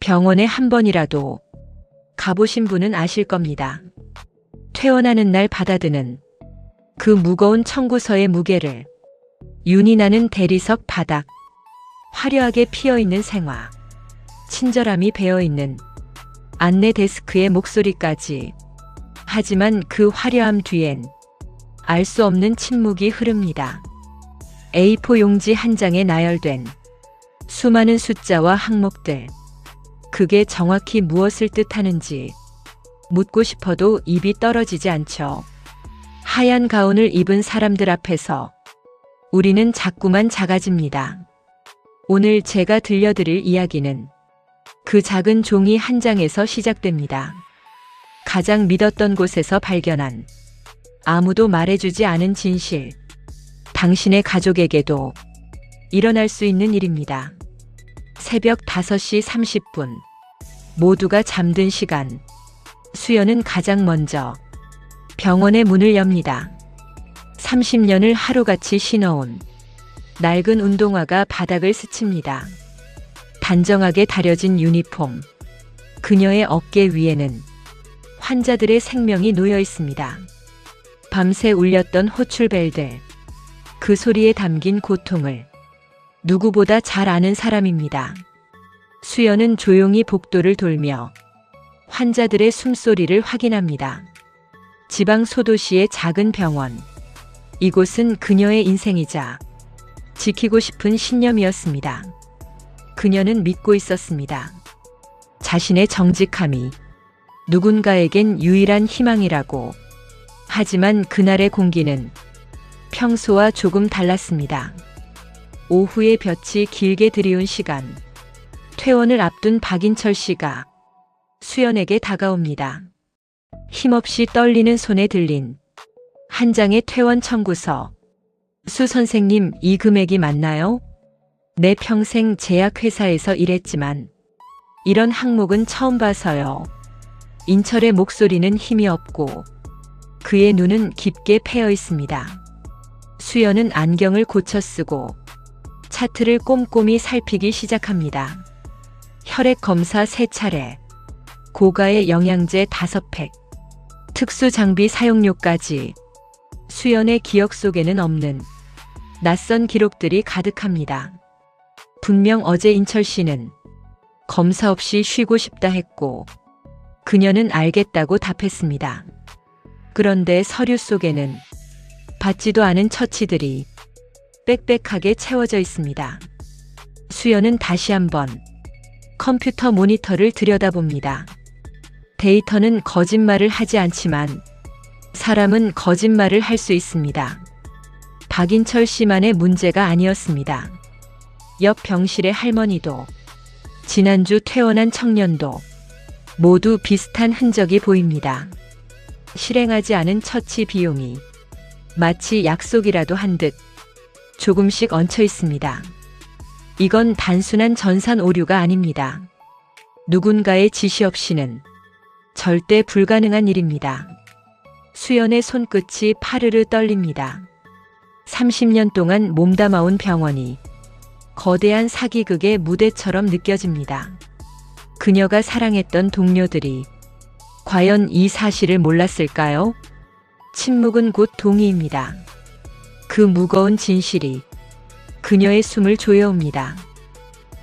병원에 한 번이라도 가보신 분은 아실 겁니다. 퇴원하는 날 받아드는 그 무거운 청구서의 무게를, 윤이 나는 대리석 바닥, 화려하게 피어있는 생화, 친절함이 배어있는 안내 데스크의 목소리까지. 하지만 그 화려함 뒤엔 알 수 없는 침묵이 흐릅니다. A4 용지 한 장에 나열된 수많은 숫자와 항목들. 그게 정확히 무엇을 뜻하는지 묻고 싶어도 입이 떨어지지 않죠. 하얀 가운을 입은 사람들 앞에서 우리는 자꾸만 작아집니다. 오늘 제가 들려드릴 이야기는 그 작은 종이 한 장에서 시작됩니다. 가장 믿었던 곳에서 발견한 아무도 말해주지 않은 진실. 당신의 가족에게도 일어날 수 있는 일입니다. 새벽 5시 30분. 모두가 잠든 시간. 수연은 가장 먼저 병원의 문을 엽니다. 30년을 하루같이 신어온 낡은 운동화가 바닥을 스칩니다. 단정하게 다려진 유니폼. 그녀의 어깨 위에는 환자들의 생명이 놓여 있습니다. 밤새 울렸던 호출벨들. 그 소리에 담긴 고통을 누구보다 잘 아는 사람입니다. 수연은 조용히 복도를 돌며 환자들의 숨소리를 확인합니다. 지방 소도시의 작은 병원. 이곳은 그녀의 인생이자 지키고 싶은 신념이었습니다. 그녀는 믿고 있었습니다. 자신의 정직함이 누군가에겐 유일한 희망이라고. 하지만 그날의 공기는 평소와 조금 달랐습니다. 오후의 볕이 길게 들이운 시간. 퇴원을 앞둔 박인철 씨가 수연에게 다가옵니다. 힘없이 떨리는 손에 들린 한 장의 퇴원 청구서. 수 선생님, 이 금액이 맞나요? 내 평생 제약회사에서 일했지만 이런 항목은 처음 봐서요. 인철의 목소리는 힘이 없고 그의 눈은 깊게 패여 있습니다. 수연은 안경을 고쳐 쓰고 차트를 꼼꼼히 살피기 시작합니다. 혈액 검사 3차례, 고가의 영양제 5팩, 특수 장비 사용료까지. 수연의 기억 속에는 없는 낯선 기록들이 가득합니다. 분명 어제 인철 씨는 검사 없이 쉬고 싶다 했고 그녀는 알겠다고 답했습니다. 그런데 서류 속에는 받지도 않은 처치들이 빽빽하게 채워져 있습니다. 수연은 다시 한번 컴퓨터 모니터를 들여다봅니다. 데이터는 거짓말을 하지 않지만 사람은 거짓말을 할 수 있습니다. 박인철 씨만의 문제가 아니었습니다. 옆 병실의 할머니도, 지난주 퇴원한 청년도 모두 비슷한 흔적이 보입니다. 실행하지 않은 처치 비용이 마치 약속이라도 한 듯 조금씩 얹혀 있습니다. 이건 단순한 전산 오류가 아닙니다. 누군가의 지시 없이는 절대 불가능한 일입니다. 수연의 손끝이 파르르 떨립니다. 30년 동안 몸담아온 병원이 거대한 사기극의 무대처럼 느껴집니다. 그녀가 사랑했던 동료들이 과연 이 사실을 몰랐을까요? 침묵은 곧 동의입니다. 그 무거운 진실이 그녀의 숨을 조여옵니다.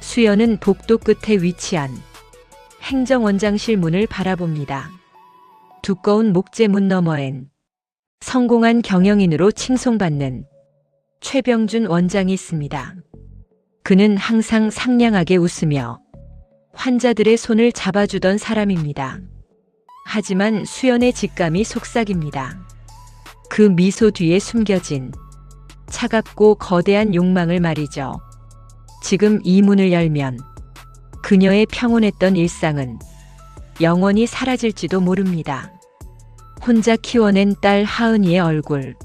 수연은 복도 끝에 위치한 행정원장실 문을 바라봅니다. 두꺼운 목재문 너머엔 성공한 경영인으로 칭송받는 최병준 원장이 있습니다. 그는 항상 상냥하게 웃으며 환자들의 손을 잡아주던 사람입니다. 하지만 수연의 직감이 속삭입니다. 그 미소 뒤에 숨겨진 차갑고 거대한 욕망을 말이죠. 지금 이 문을 열면 그녀의 평온했던 일상은 영원히 사라질지도 모릅니다. 혼자 키워낸 딸 하은이의 얼굴,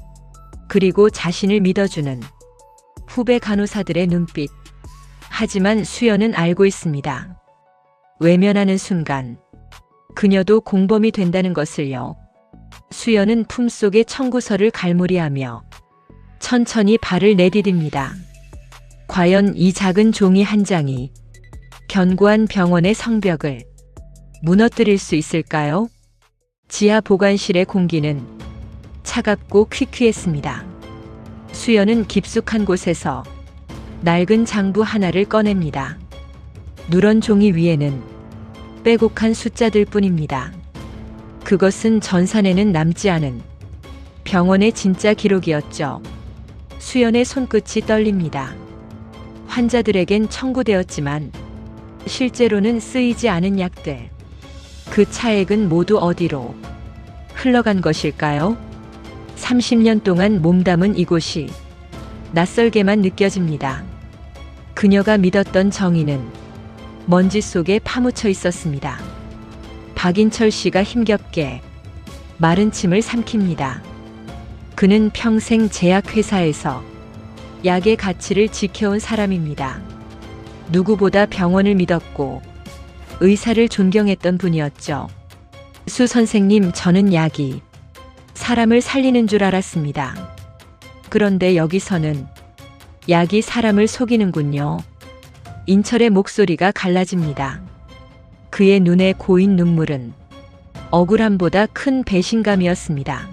그리고 자신을 믿어주는 후배 간호사들의 눈빛. 하지만 수연은 알고 있습니다. 외면하는 순간 그녀도 공범이 된다는 것을요. 수연은 품속의 청구서를 갈무리하며 천천히 발을 내디딥니다. 과연 이 작은 종이 한 장이 견고한 병원의 성벽을 무너뜨릴 수 있을까요? 지하 보관실의 공기는 차갑고 퀴퀴했습니다. 수연은 깊숙한 곳에서 낡은 장부 하나를 꺼냅니다. 누런 종이 위에는 빼곡한 숫자들 뿐입니다. 그것은 전산에는 남지 않은 병원의 진짜 기록이었죠. 수연의 손끝이 떨립니다. 환자들에겐 청구되었지만 실제로는 쓰이지 않은 약들. 그 차액은 모두 어디로 흘러간 것일까요? 30년 동안 몸담은 이곳이 낯설게만 느껴집니다. 그녀가 믿었던 정의는 먼지 속에 파묻혀 있었습니다. 박인철 씨가 힘겹게 마른 침을 삼킵니다. 그는 평생 제약회사에서 약의 가치를 지켜온 사람입니다. 누구보다 병원을 믿었고 의사를 존경했던 분이었죠. 수 선생님, 저는 약이 사람을 살리는 줄 알았습니다. 그런데 여기서는 약이 사람을 속이는군요. 인철의 목소리가 갈라집니다. 그의 눈에 고인 눈물은 억울함보다 큰 배신감이었습니다.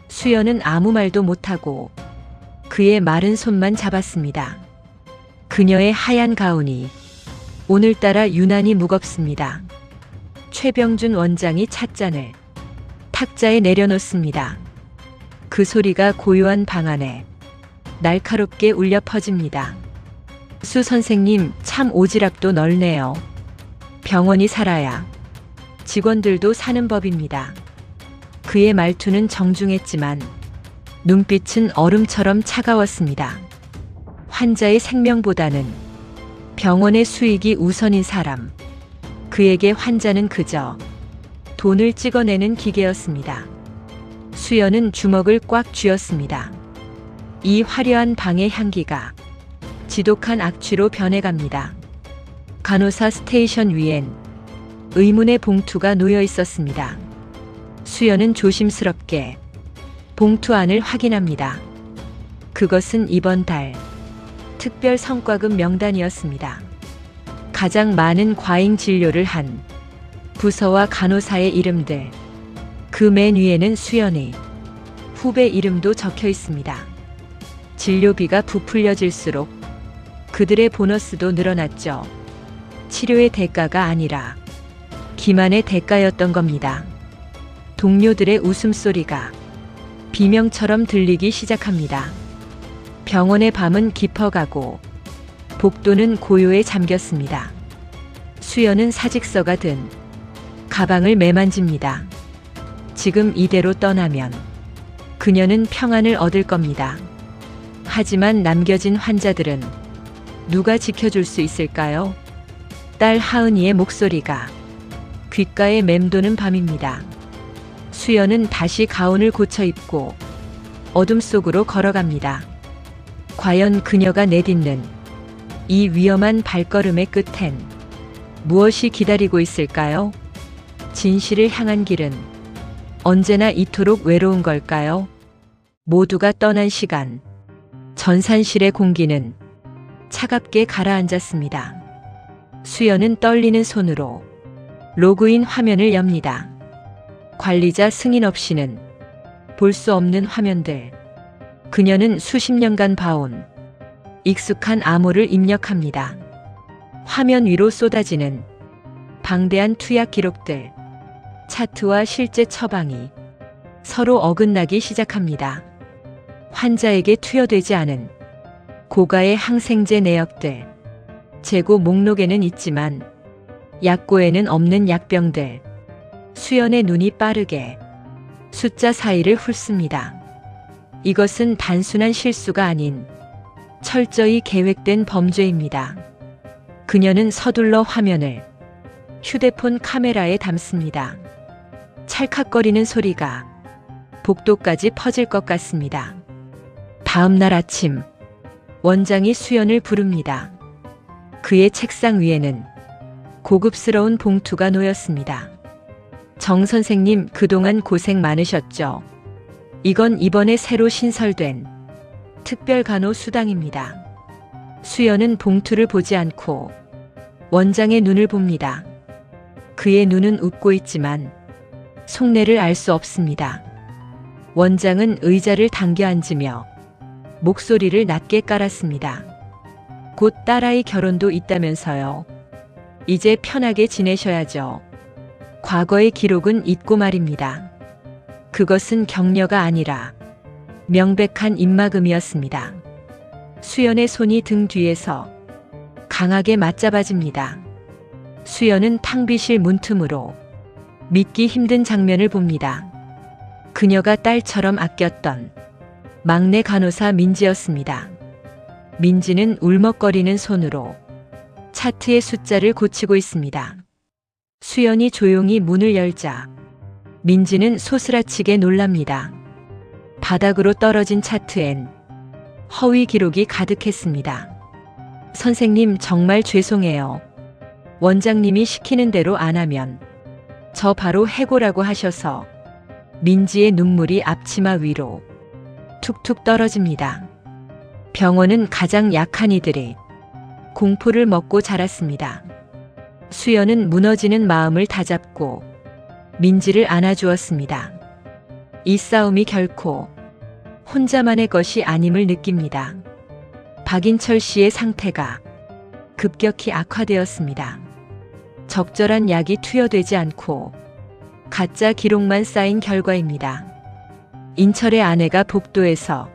수연은 아무 말도 못하고 그의 마른 손만 잡았습니다. 그녀의 하얀 가운이 오늘따라 유난히 무겁습니다. 최병준 원장이 찻잔을 탁자에 내려놓습니다. 그 소리가 고요한 방 안에 날카롭게 울려 퍼집니다. 수 선생님, 참 오지랖도 넓네요. 병원이 살아야 직원들도 사는 법입니다. 그의 말투는 정중했지만 눈빛은 얼음처럼 차가웠습니다. 환자의 생명보다는 병원의 수익이 우선인 사람. 그에게 환자는 그저 돈을 찍어내는 기계였습니다. 수연은 주먹을 꽉 쥐었습니다. 이 화려한 방의 향기가 지독한 악취로 변해갑니다. 간호사 스테이션 위엔 의문의 봉투가 놓여 있었습니다. 수연은 조심스럽게 봉투 안을 확인합니다. 그것은 이번 달 특별 성과금 명단이었습니다. 가장 많은 과잉 진료를 한 부서와 간호사의 이름들. 그 맨 위에는 수연의 후배 이름도 적혀 있습니다. 진료비가 부풀려질수록 그들의 보너스도 늘어났죠. 치료의 대가가 아니라 기만의 대가였던 겁니다. 동료들의 웃음소리가 비명처럼 들리기 시작합니다. 병원의 밤은 깊어가고 복도는 고요에 잠겼습니다. 수연은 사직서가 든 가방을 매만집니다. 지금 이대로 떠나면 그녀는 평안을 얻을 겁니다. 하지만 남겨진 환자들은 누가 지켜줄 수 있을까요? 딸 하은이의 목소리가 귓가에 맴도는 밤입니다. 수연은 다시 가운을 고쳐 입고 어둠 속으로 걸어갑니다. 과연 그녀가 내딛는 이 위험한 발걸음의 끝엔 무엇이 기다리고 있을까요? 진실을 향한 길은 언제나 이토록 외로운 걸까요? 모두가 떠난 시간. 전산실의 공기는 차갑게 가라앉았습니다. 수연은 떨리는 손으로 로그인 화면을 엽니다. 관리자 승인 없이는 볼 수 없는 화면들. 그녀는 수십 년간 봐온 익숙한 암호를 입력합니다. 화면 위로 쏟아지는 방대한 투약 기록들. 차트와 실제 처방이 서로 어긋나기 시작합니다. 환자에게 투여되지 않은 고가의 항생제 내역들. 재고 목록에는 있지만 약고에는 없는 약병들. 수연의 눈이 빠르게 숫자 사이를 훑습니다. 이것은 단순한 실수가 아닌 철저히 계획된 범죄입니다. 그녀는 서둘러 화면을 휴대폰 카메라에 담습니다. 찰칵거리는 소리가 복도까지 퍼질 것 같습니다. 다음 날 아침, 원장이 수연을 부릅니다. 그의 책상 위에는 고급스러운 봉투가 놓였습니다. 정 선생님, 그동안 고생 많으셨죠? 이건 이번에 새로 신설된 특별 간호 수당입니다. 수연은 봉투를 보지 않고 원장의 눈을 봅니다. 그의 눈은 웃고 있지만 속내를 알 수 없습니다. 원장은 의자를 당겨 앉으며 목소리를 낮게 깔았습니다. 곧 딸아이 결혼도 있다면서요. 이제 편하게 지내셔야죠. 과거의 기록은 잊고 말입니다. 그것은 격려가 아니라 명백한 입막음이었습니다. 수연의 손이 등 뒤에서 강하게 맞잡아집니다. 수연은 탕비실 문틈으로 믿기 힘든 장면을 봅니다. 그녀가 딸처럼 아꼈던 막내 간호사 민지였습니다. 민지는 울먹거리는 손으로 차트의 숫자를 고치고 있습니다. 수연이 조용히 문을 열자 민지는 소스라치게 놀랍니다. 바닥으로 떨어진 차트엔 허위 기록이 가득했습니다. 선생님, 정말 죄송해요. 원장님이 시키는 대로 안 하면 저 바로 해고라고 하셔서. 민지의 눈물이 앞치마 위로 툭툭 떨어집니다. 병원은 가장 약한 이들이 공포를 먹고 자랐습니다. 수연은 무너지는 마음을 다잡고 민지를 안아주었습니다. 이 싸움이 결코 혼자만의 것이 아님을 느낍니다. 박인철 씨의 상태가 급격히 악화되었습니다. 적절한 약이 투여되지 않고 가짜 기록만 쌓인 결과입니다. 인철의 아내가 복도에서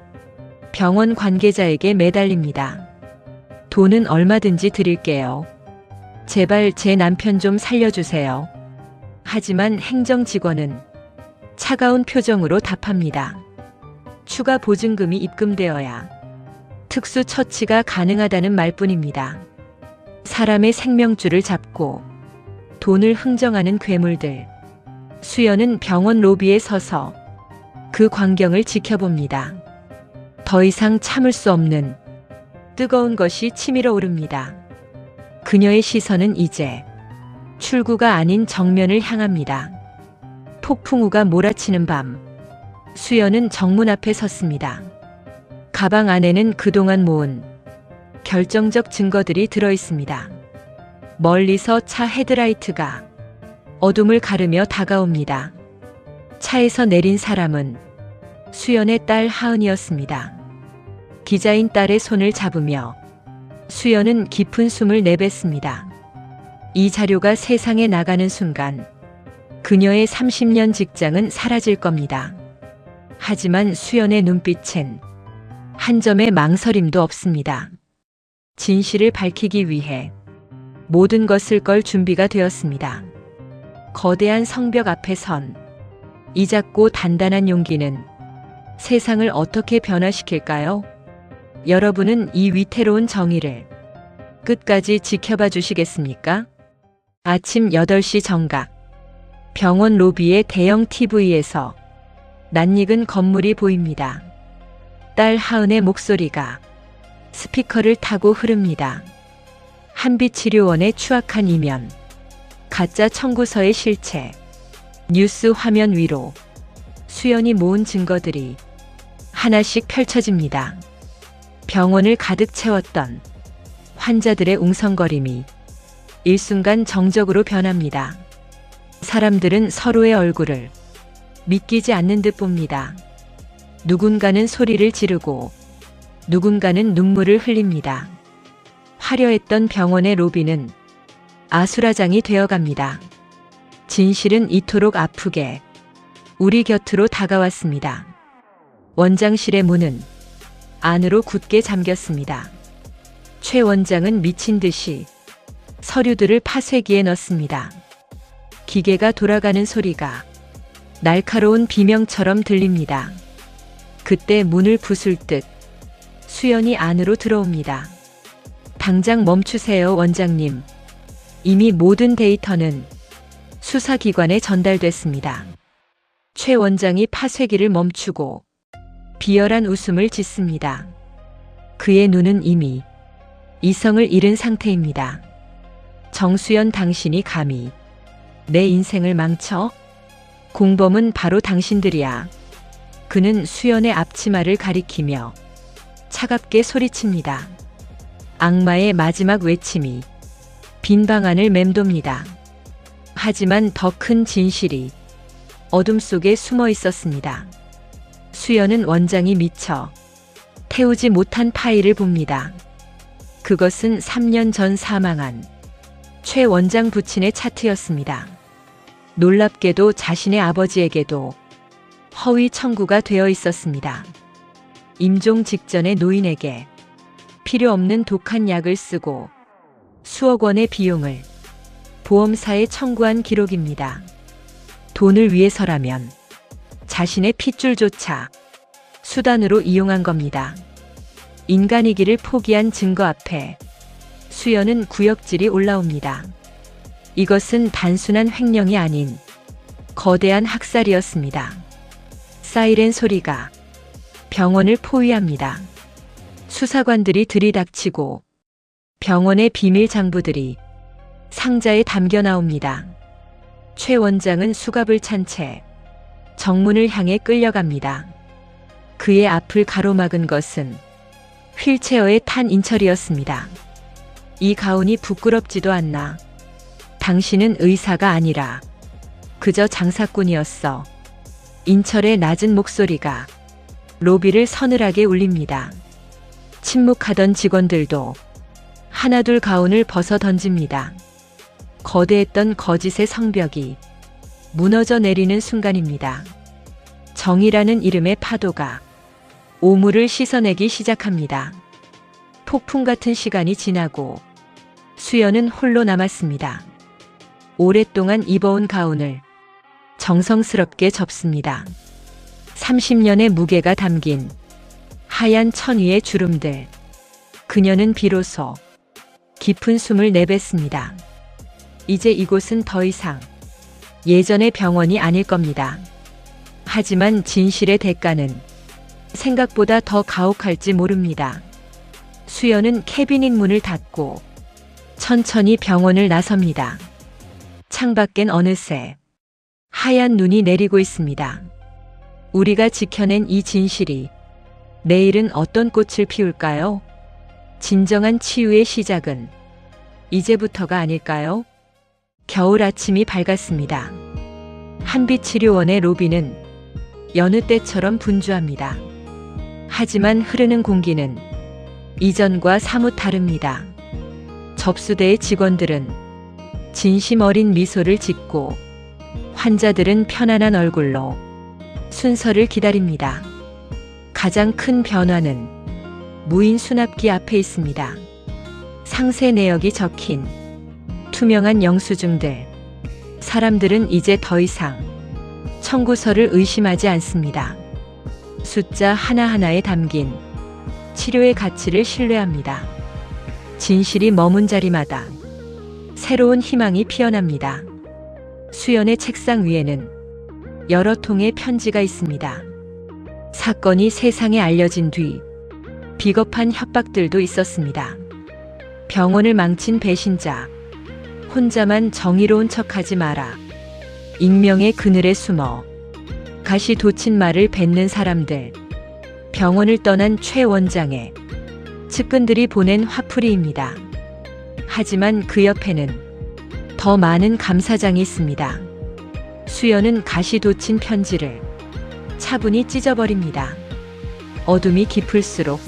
병원 관계자에게 매달립니다. 돈은 얼마든지 드릴게요. 제발 제 남편 좀 살려주세요. 하지만 행정직원은 차가운 표정으로 답합니다. 추가 보증금이 입금되어야 특수 처치가 가능하다는 말뿐입니다. 사람의 생명줄을 잡고 돈을 흥정하는 괴물들. 수연은 병원 로비에 서서 그 광경을 지켜봅니다. 더 이상 참을 수 없는 뜨거운 것이 치밀어 오릅니다. 그녀의 시선은 이제 출구가 아닌 정면을 향합니다. 폭풍우가 몰아치는 밤, 수연은 정문 앞에 섰습니다. 가방 안에는 그동안 모은 결정적 증거들이 들어 있습니다. 멀리서 차 헤드라이트가 어둠을 가르며 다가옵니다. 차에서 내린 사람은 수연의 딸 하은이었습니다. 기자인 딸의 손을 잡으며 수연은 깊은 숨을 내뱉습니다. 이 자료가 세상에 나가는 순간 그녀의 30년 직장은 사라질 겁니다. 하지만 수연의 눈빛엔 한 점의 망설임도 없습니다. 진실을 밝히기 위해 모든 것을 걸 준비가 되었습니다. 거대한 성벽 앞에 선 이 작고 단단한 용기는 세상을 어떻게 변화시킬까요? 여러분은 이 위태로운 정의를 끝까지 지켜봐 주시겠습니까? 아침 8시 정각, 병원 로비의 대형 TV에서 낯익은 건물이 보입니다. 딸 하은의 목소리가 스피커를 타고 흐릅니다. 한빛치료원의 추악한 이면, 가짜 청구서의 실체, 뉴스 화면 위로 수연이 모은 증거들이 하나씩 펼쳐집니다. 병원을 가득 채웠던 환자들의 웅성거림이 일순간 정적으로 변합니다. 사람들은 서로의 얼굴을 믿기지 않는 듯 봅니다. 누군가는 소리를 지르고 누군가는 눈물을 흘립니다. 화려했던 병원의 로비는 아수라장이 되어갑니다. 진실은 이토록 아프게 우리 곁으로 다가왔습니다. 원장실의 문은 안으로 굳게 잠겼습니다. 최 원장은 미친 듯이 서류들을 파쇄기에 넣습니다. 기계가 돌아가는 소리가 날카로운 비명처럼 들립니다. 그때 문을 부술 듯 수연이 안으로 들어옵니다. 당장 멈추세요, 원장님. 이미 모든 데이터는 수사기관에 전달됐습니다. 최 원장이 파쇄기를 멈추고 비열한 웃음을 짓습니다. 그의 눈은 이미 이성을 잃은 상태입니다. 정수연, 당신이 감히 내 인생을 망쳐? 공범은 바로 당신들이야. 그는 수연의 앞치마를 가리키며 차갑게 소리칩니다. 악마의 마지막 외침이 빈 방안을 맴돕니다. 하지만 더 큰 진실이 어둠 속에 숨어 있었습니다. 수연은 원장이 미처 태우지 못한 파일을 봅니다. 그것은 3년 전 사망한 최 원장 부친의 차트였습니다. 놀랍게도 자신의 아버지에게도 허위 청구가 되어 있었습니다. 임종 직전에 노인에게 필요 없는 독한 약을 쓰고 수억 원의 비용을 보험사에 청구한 기록입니다. 돈을 위해서라면 자신의 핏줄조차 수단으로 이용한 겁니다. 인간이기를 포기한 증거 앞에 수연은 구역질이 올라옵니다. 이것은 단순한 횡령이 아닌 거대한 학살이었습니다. 사이렌 소리가 병원을 포위합니다. 수사관들이 들이닥치고 병원의 비밀 장부들이 상자에 담겨 나옵니다. 최 원장은 수갑을 찬 채 정문을 향해 끌려갑니다. 그의 앞을 가로막은 것은 휠체어에 탄 인철이었습니다. 이 가운이 부끄럽지도 않나. 당신은 의사가 아니라 그저 장사꾼이었어. 인철의 낮은 목소리가 로비를 서늘하게 울립니다. 침묵하던 직원들도 하나둘 가운을 벗어 던집니다. 거대했던 거짓의 성벽이 무너져 내리는 순간입니다. 정의라는 이름의 파도가 오물을 씻어내기 시작합니다. 폭풍 같은 시간이 지나고 수연은 홀로 남았습니다. 오랫동안 입어온 가운을 정성스럽게 접습니다. 30년의 무게가 담긴 하얀 천 위의 주름들. 그녀는 비로소 깊은 숨을 내뱉습니다. 이제 이곳은 더 이상 예전의 병원이 아닐 겁니다. 하지만 진실의 대가는 생각보다 더 가혹할지 모릅니다. 수연은 캐비닛 문을 닫고 천천히 병원을 나섭니다. 창밖엔 어느새 하얀 눈이 내리고 있습니다. 우리가 지켜낸 이 진실이 내일은 어떤 꽃을 피울까요? 진정한 치유의 시작은 이제부터가 아닐까요? 겨울 아침이 밝았습니다. 한빛치료원의 로비는 여느 때처럼 분주합니다. 하지만 흐르는 공기는 이전과 사뭇 다릅니다. 접수대의 직원들은 진심 어린 미소를 짓고 환자들은 편안한 얼굴로 순서를 기다립니다. 가장 큰 변화는 무인 수납기 앞에 있습니다. 상세 내역이 적힌 투명한 영수증들. 사람들은 이제 더 이상 청구서를 의심하지 않습니다. 숫자 하나하나에 담긴 치료의 가치를 신뢰합니다. 진실이 머문 자리마다 새로운 희망이 피어납니다. 수연의 책상 위에는 여러 통의 편지가 있습니다. 사건이 세상에 알려진 뒤 비겁한 협박들도 있었습니다. 병원을 망친 배신자, 혼자만 정의로운 척하지 마라. 익명의 그늘에 숨어 가시 돋친 말을 뱉는 사람들. 병원을 떠난 최 원장의 측근들이 보낸 화풀이입니다. 하지만 그 옆에는 더 많은 감사장이 있습니다. 수연은 가시 돋친 편지를 차분히 찢어버립니다. 어둠이 깊을수록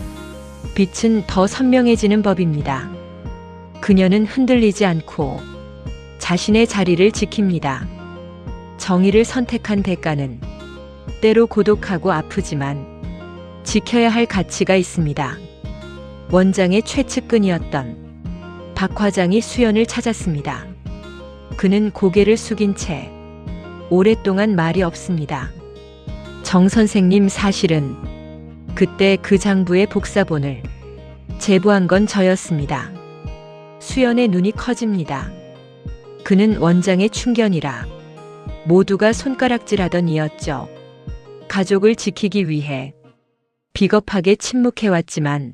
빛은 더 선명해지는 법입니다. 그녀는 흔들리지 않고 자신의 자리를 지킵니다. 정의를 선택한 대가는 때로 고독하고 아프지만 지켜야 할 가치가 있습니다. 원장의 최측근이었던 박 과장이 수연을 찾았습니다. 그는 고개를 숙인 채 오랫동안 말이 없습니다. 정 선생님, 사실은 그때 그 장부의 복사본을 제보한 건 저였습니다. 수연의 눈이 커집니다. 그는 원장의 충견이라 모두가 손가락질하던 이였죠. 가족을 지키기 위해 비겁하게 침묵해왔지만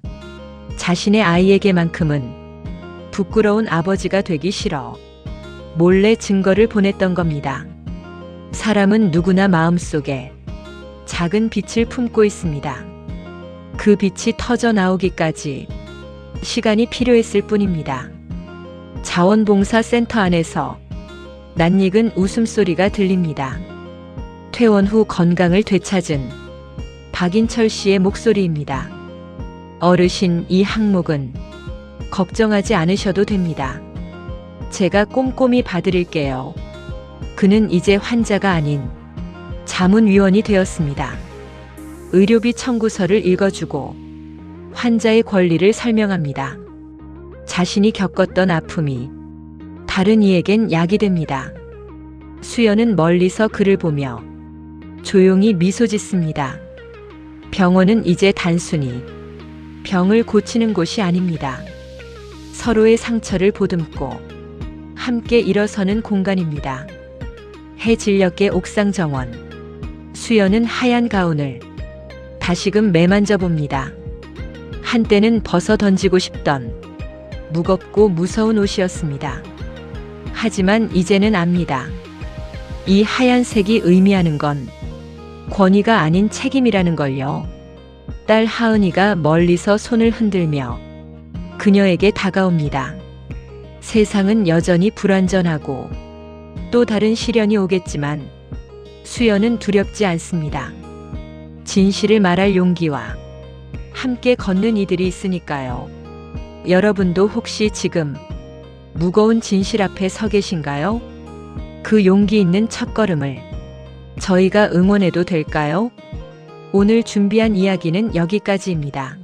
자신의 아이에게만큼은 부끄러운 아버지가 되기 싫어 몰래 증거를 보냈던 겁니다. 사람은 누구나 마음속에 작은 빛을 품고 있습니다. 그 빛이 터져 나오기까지 시간이 필요했을 뿐입니다. 자원봉사센터 안에서 낯익은 웃음소리가 들립니다. 퇴원 후 건강을 되찾은 박인철 씨의 목소리입니다. 어르신, 이 항목은 걱정하지 않으셔도 됩니다. 제가 꼼꼼히 봐드릴게요. 그는 이제 환자가 아닌 자문위원이 되었습니다. 의료비 청구서를 읽어주고 환자의 권리를 설명합니다. 자신이 겪었던 아픔이 다른 이에겐 약이 됩니다. 수연은 멀리서 그를 보며 조용히 미소 짓습니다. 병원은 이제 단순히 병을 고치는 곳이 아닙니다. 서로의 상처를 보듬고 함께 일어서는 공간입니다. 해질녘의 옥상 정원. 수연은 하얀 가운을 다시금 매만져 봅니다. 한때는 벗어 던지고 싶던 무겁고 무서운 옷이었습니다. 하지만 이제는 압니다. 이 하얀색이 의미하는 건 권위가 아닌 책임이라는 걸요. 딸 하은이가 멀리서 손을 흔들며 그녀에게 다가옵니다. 세상은 여전히 불완전하고 또 다른 시련이 오겠지만 수연은 두렵지 않습니다. 진실을 말할 용기와 함께 걷는 이들이 있으니까요. 여러분도 혹시 지금 무거운 진실 앞에 서 계신가요? 그 용기 있는 첫걸음을 저희가 응원해도 될까요? 오늘 준비한 이야기는 여기까지입니다.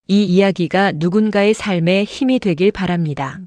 이 이야기가 누군가의 삶에 힘이 되길 바랍니다.